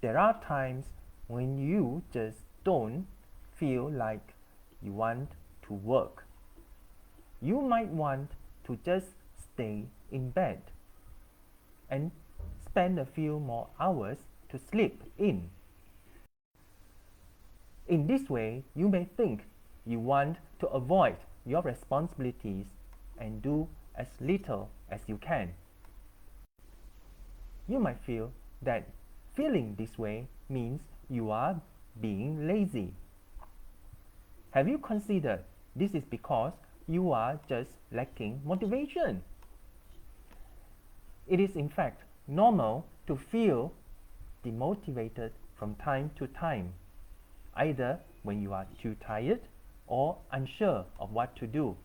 there are times when you just don't feel like you want to work. You might want to just stay in bed and spend a few more hours to sleep in. In this way, you may think you want to avoid your responsibilities and do as little as you can. You might feel that feeling this way means you are being lazy. Have you considered this is because you are just lacking motivation? It is in fact normal to feel demotivated from time to time, either when you are too tired or unsure of what to do.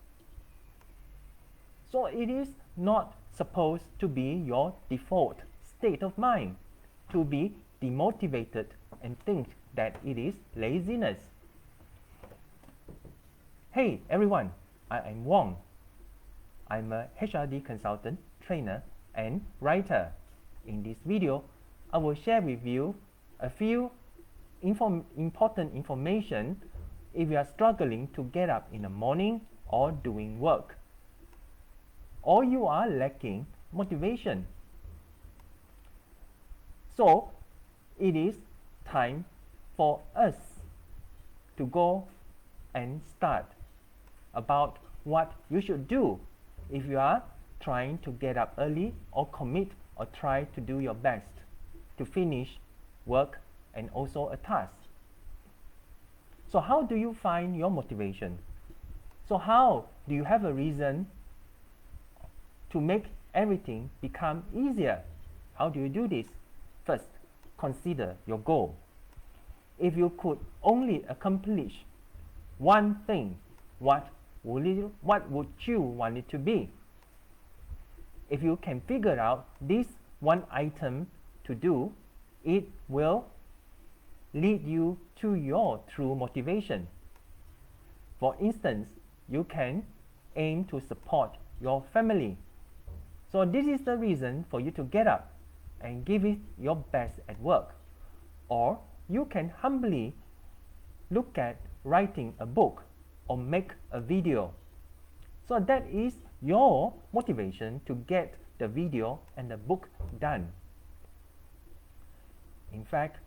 So it is not supposed to be your default state of mind to be demotivated and think that it is laziness. Hey everyone, I am Wong. I'm a HRD consultant, trainer, and writer. In this video, I will share with you a few important information if you are struggling to get up in the morning or doing work, or you are lacking motivation. So it is time for us to go and start about what you should do if you are trying to get up early or commit or try to do your best to finish work and also a task. So how do you find your motivation? So how do you have a reason to make everything become easier? How do you do this? First, consider your goal. If you could only accomplish one thing, what would you want it to be? If you can figure out this one item to do, it will lead you to your true motivation. For instance, you can aim to support your family. So this is the reason for you to get up and give it your best at work. Or you can humbly look at writing a book or make a video. So that is your motivation to get the video and the book done. In fact,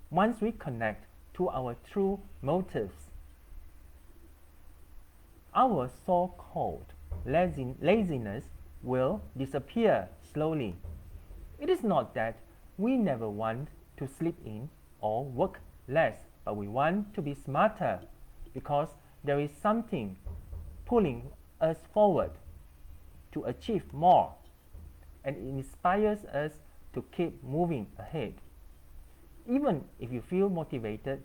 once we connect to our true motives, our so-called laziness will disappear slowly. It is not that we never want to sleep in or work less, but we want to be smarter because there is something pulling us forward to achieve more, and it inspires us to keep moving ahead. Even if you feel motivated,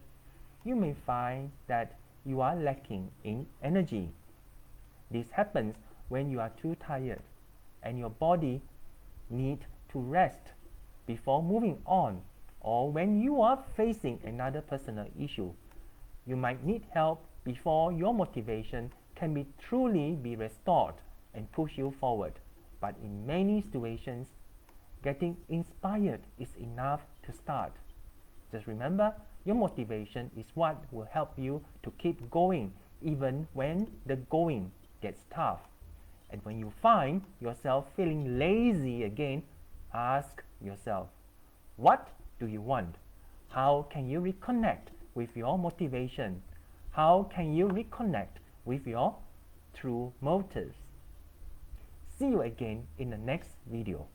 you may find that you are lacking in energy. This happens when you are too tired and your body needs to rest before moving on, or when you are facing another personal issue. You might need help before your motivation can be truly be restored and push you forward. But in many situations, getting inspired is enough to start. Just remember, your motivation is what will help you to keep going even when the going gets tough. And when you find yourself feeling lazy again, ask yourself, what do you want? How can you reconnect with your motivation? How can you reconnect with your true motives? See you again in the next video.